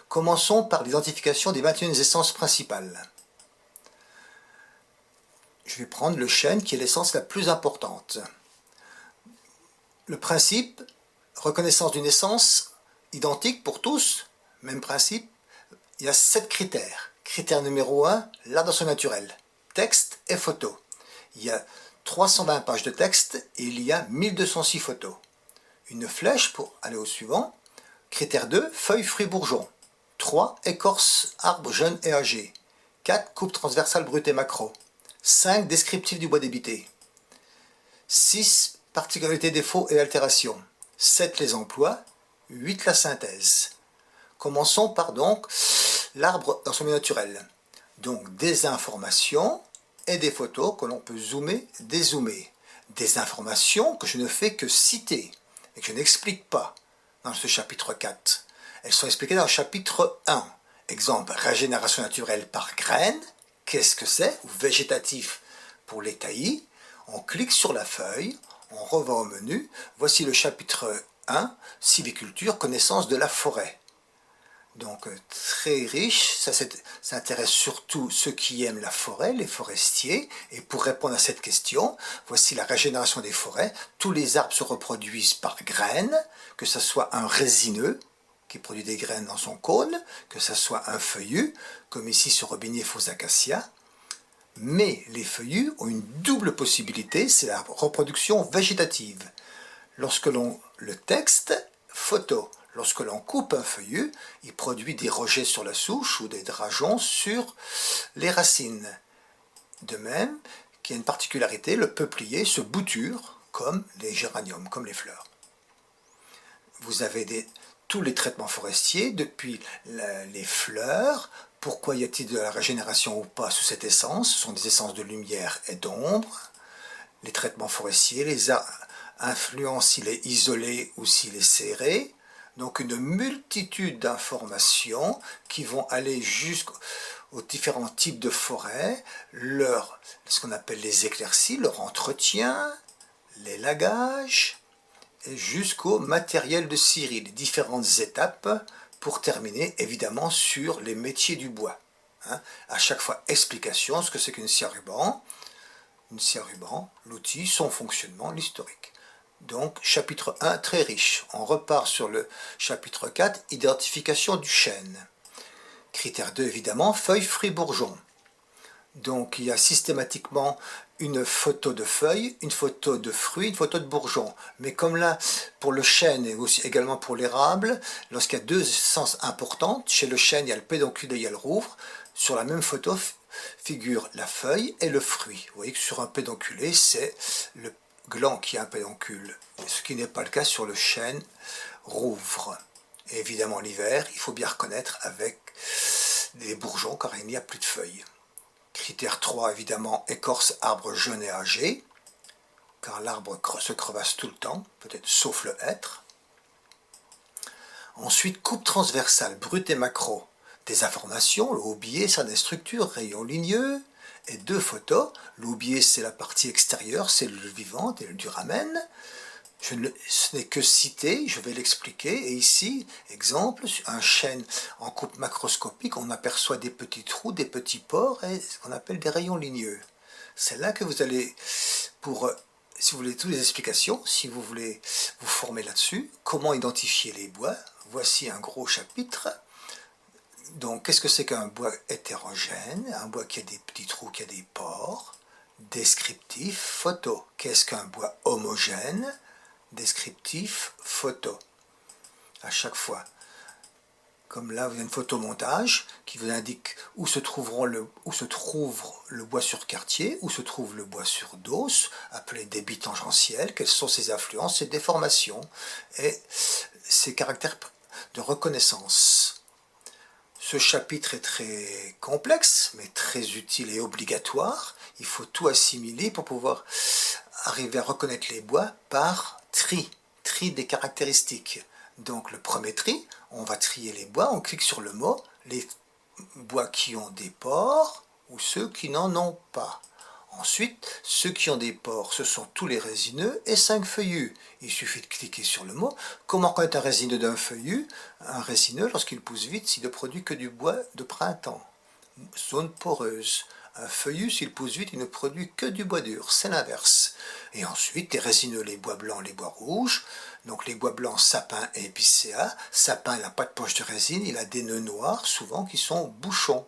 Commençons par l'identification des 21 essences principales. Je vais prendre le chêne qui est l'essence la plus importante. Le principe, reconnaissance d'une essence identique pour tous, même principe, il y a 7 critères. Critère numéro 1, l'art dans son naturel, texte et photo. Il y a 320 pages de texte et il y a 1206 photos. Une flèche pour aller au suivant. Critère 2, feuilles, fruits, bourgeons. 3, écorce, arbres jeunes et âgés. 4, coupe transversale brute et macro. 5, descriptif du bois débité. 6, particularités, défauts et altérations. 7, les emplois. 8, la synthèse. Commençons par donc l'arbre dans son milieu naturel. Donc des informations et des photos que l'on peut zoomer, dézoomer. Des informations que je ne fais que citer et que je n'explique pas dans ce chapitre 4. Elles sont expliquées dans le chapitre 1. Exemple, régénération naturelle par graines. Qu'est-ce que c'est? Ou végétatif pour les taillis. On clique sur la feuille, on revient au menu. Voici le chapitre 1, sylviculture, connaissance de la forêt. Donc très riche, ça intéresse surtout ceux qui aiment la forêt, les forestiers. Et pour répondre à cette question, voici la régénération des forêts. Tous les arbres se reproduisent par graines, que ce soit un résineux, qui produit des graines dans son cône, que ce soit un feuillu, comme ici sur Robinier faux acacia. Mais les feuillus ont une double possibilité, c'est la reproduction végétative. Lorsque l'on le texte, photo. Lorsque l'on coupe un feuillu, il produit des rejets sur la souche ou des drageons sur les racines. De même, qu'il y a une particularité, le peuplier se bouture comme les géraniums, comme les fleurs. Vous avez tous les traitements forestiers, depuis les fleurs. Pourquoi y a-t-il de la régénération ou pas sous cette essence? Ce sont des essences de lumière et d'ombre. Les traitements forestiers, les influencent s'il est isolé ou s'il est serré. Donc une multitude d'informations qui vont aller jusqu'aux différents types de forêts, ce qu'on appelle les éclaircies, leur entretien, l'élagage, et jusqu'au matériel de scierie, les différentes étapes pour terminer évidemment sur les métiers du bois. À chaque fois explication, ce que c'est qu'une scie à ruban, l'outil, son fonctionnement, l'historique. Donc, chapitre 1, très riche. On repart sur le chapitre 4, identification du chêne. Critère 2, évidemment, feuilles, fruits, bourgeons. Donc, il y a systématiquement une photo de feuilles, une photo de fruits, une photo de bourgeons. Mais comme là, pour le chêne et aussi également pour l'érable, lorsqu'il y a deux essences importantes, chez le chêne, il y a le pédoncule et il y a le rouvre, sur la même photo figure la feuille et le fruit. Vous voyez que sur un pédonculé, c'est le gland qui a un pédoncule, ce qui n'est pas le cas sur le chêne rouvre. Et évidemment l'hiver, il faut bien reconnaître avec des bourgeons car il n'y a plus de feuilles. Critère 3, évidemment, écorce, arbre jeune et âgé, car l'arbre se crevasse tout le temps, peut-être sauf le hêtre. Ensuite, coupe transversale, brute et macro, des informations, le haubier, ça des structures, rayons ligneux, et 2 photos. L'aubier, c'est la partie extérieure, cellule vivante et le duramen. Ce n'est que cité, je vais l'expliquer. Et ici, exemple, un chêne en coupe macroscopique, on aperçoit des petits trous, des petits pores et ce qu'on appelle des rayons ligneux. C'est là que vous allez, si vous voulez toutes les explications, si vous voulez vous former là-dessus, comment identifier les bois, voici un gros chapitre. Donc, qu'est-ce que c'est qu'un bois hétérogène? Un bois qui a des petits trous, qui a des pores. Descriptif, photo. Qu'est-ce qu'un bois homogène? Descriptif, photo. À chaque fois. Comme là, vous avez une photomontage qui vous indique où se trouve le bois sur quartier, où se trouve le bois sur dos, appelé débit tangentiel, quelles sont ses influences, ses déformations et ses caractères de reconnaissance. Ce chapitre est très complexe, mais très utile et obligatoire. Il faut tout assimiler pour pouvoir arriver à reconnaître les bois par tri des caractéristiques. Donc le premier tri, on va trier les bois, on clique sur le mot, les bois qui ont des pores ou ceux qui n'en ont pas. Ensuite, ceux qui ont des pores, ce sont tous les résineux et 5 feuillus. Il suffit de cliquer sur le mot. Comment connaître un résineux d'un feuillu? Un résineux, lorsqu'il pousse vite, s'il ne produit que du bois de printemps. Zone poreuse. Un feuillu, s'il pousse vite, il ne produit que du bois dur. C'est l'inverse. Et ensuite, les résineux, les bois blancs, les bois rouges. Donc les bois blancs, sapin et épicéa. Sapin, il n'a pas de poche de résine, il a des nœuds noirs, souvent qui sont bouchons.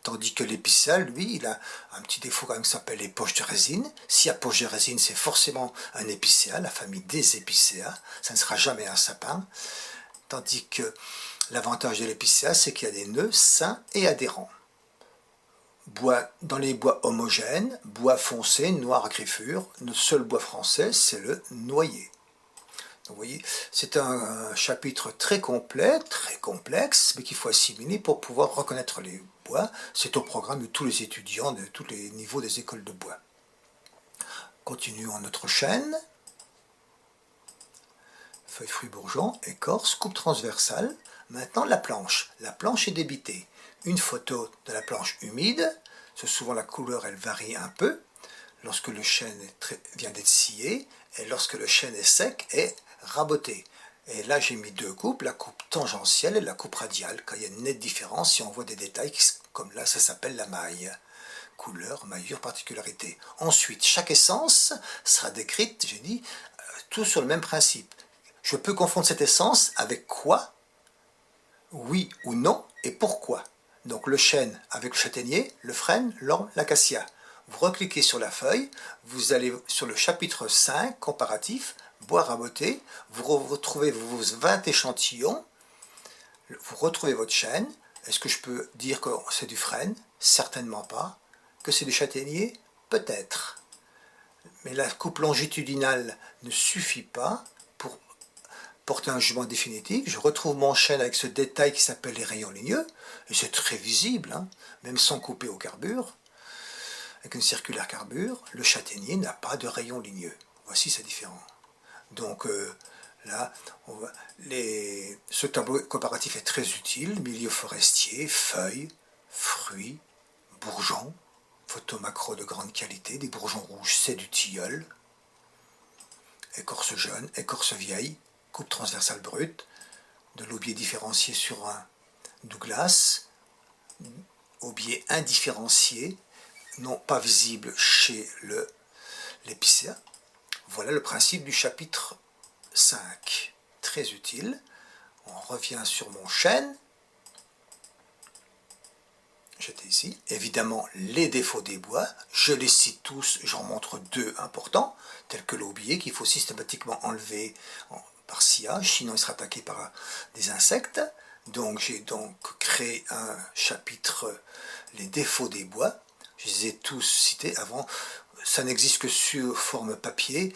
Tandis que l'épicéa, lui, il a un petit défaut quand même qui s'appelle les poches de résine. S'il y a poche de résine, c'est forcément un épicéa, la famille des épicéas. Ça ne sera jamais un sapin. Tandis que l'avantage de l'épicéa, c'est qu'il y a des nœuds sains et adhérents. Bois, dans les bois homogènes, bois foncé, noir à griffure, notre seul bois français, c'est le noyer. Donc, vous voyez, c'est un chapitre très complet, très complexe, mais qu'il faut assimiler pour pouvoir reconnaître les bois. C'est au programme de tous les étudiants de tous les niveaux des écoles de bois. Continuons notre chaîne. Feuilles, fruits, bourgeons, écorce, coupe transversale. Maintenant la planche. La planche est débitée. Une photo de la planche humide. Souvent la couleur elle varie un peu. Lorsque le chêne vient d'être scié et lorsque le chêne est sec et raboté. Et là j'ai mis deux coupes, la coupe tangentielle et la coupe radiale. Quand il y a une nette différence, si on voit des détails comme là, ça s'appelle la maille. Couleur, maillure, particularité. Ensuite, chaque essence sera décrite, j'ai dit, tout sur le même principe. Je peux confondre cette essence avec quoi? Oui ou non, et pourquoi? Donc le chêne avec le châtaignier, le frêne, l'orme, l'acacia. Vous recliquez sur la feuille, vous allez sur le chapitre 5, comparatif, bois raboté, vous retrouvez vos 20 échantillons, vous retrouvez votre chêne. Est-ce que je peux dire que c'est du frêne? Certainement pas. Que c'est du châtaignier? Peut-être. Mais la coupe longitudinale ne suffit pas pour porter un jugement définitif. Je retrouve mon chêne avec ce détail qui s'appelle les rayons ligneux, et c'est très visible, hein, même sans couper au carbure. Avec une circulaire carbure, le châtaignier n'a pas de rayons ligneux. Voici sa différence. Donc là, ce tableau comparatif est très utile. Milieu forestier, feuilles, fruits, bourgeons, photo macro de grande qualité, des bourgeons rouges, c'est du tilleul. Écorce jeune, écorce vieille, coupe transversale brute, de l'aubier différencié sur un Douglas, aubier indifférencié, non pas visible chez l'épicéa. Voilà le principe du chapitre 5, très utile. On revient sur mon chêne. J'étais ici. Évidemment, les défauts des bois, je les cite tous, j'en montre deux importants, tels que l'aubier qu'il faut systématiquement enlever par sciage, sinon il sera attaqué par des insectes. Donc j'ai donc créé un chapitre, les défauts des bois. Je les ai tous cités avant. Ça n'existe que sur forme papier.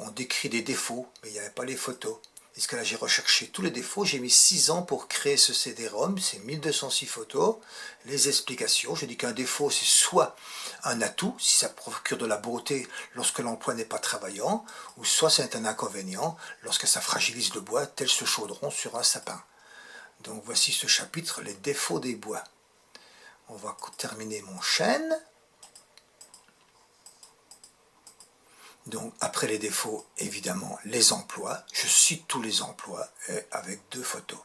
On décrit des défauts, mais il n'y avait pas les photos. Parce que là, j'ai recherché tous les défauts. J'ai mis 6 ans pour créer ce CD-ROM. C'est 1206 photos. Les explications. Je dis qu'un défaut, c'est soit un atout, si ça procure de la beauté lorsque l'emploi n'est pas travaillant, ou soit c'est un inconvénient lorsque ça fragilise le bois, tel ce chaudron sur un sapin. Donc voici ce chapitre, les défauts des bois. On va terminer mon chêne. Donc après les défauts, évidemment, les emplois. Je cite tous les emplois avec deux photos.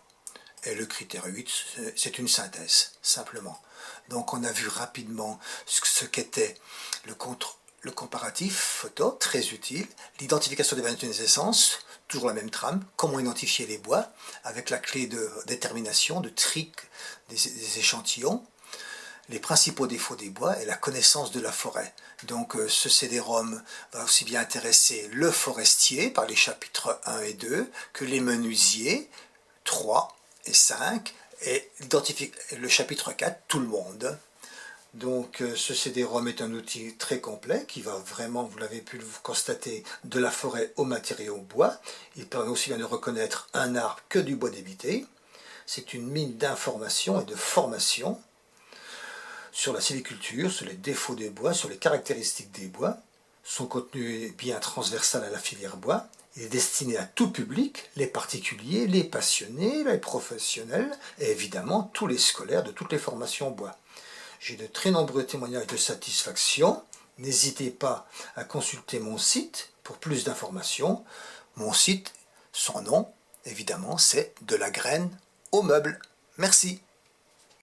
Et le critère 8, c'est une synthèse, simplement. Donc on a vu rapidement ce qu'était le comparatif photo, très utile. L'identification des variétés des essences, toujours la même trame. Comment identifier les bois, avec la clé de détermination, de tri des échantillons. Les principaux défauts des bois et la connaissance de la forêt. Donc ce CD-ROM va aussi bien intéresser le forestier par les chapitres 1 et 2 que les menuisiers 3 et 5 et le chapitre 4, tout le monde. Donc ce CD-ROM est un outil très complet qui va vraiment, vous l'avez pu le constater, de la forêt au matériau bois. Il permet aussi bien de reconnaître un arbre que du bois débité. C'est une mine d'information et de formation sur la sylviculture, sur les défauts des bois, sur les caractéristiques des bois. Son contenu est bien transversal à la filière bois. Il est destiné à tout public, les particuliers, les passionnés, les professionnels et évidemment tous les scolaires de toutes les formations bois. J'ai de très nombreux témoignages de satisfaction n'hésitez pas à consulter mon site pour plus d'informations. Mon site, son nom, évidemment, c'est De la graine au meuble. Merci.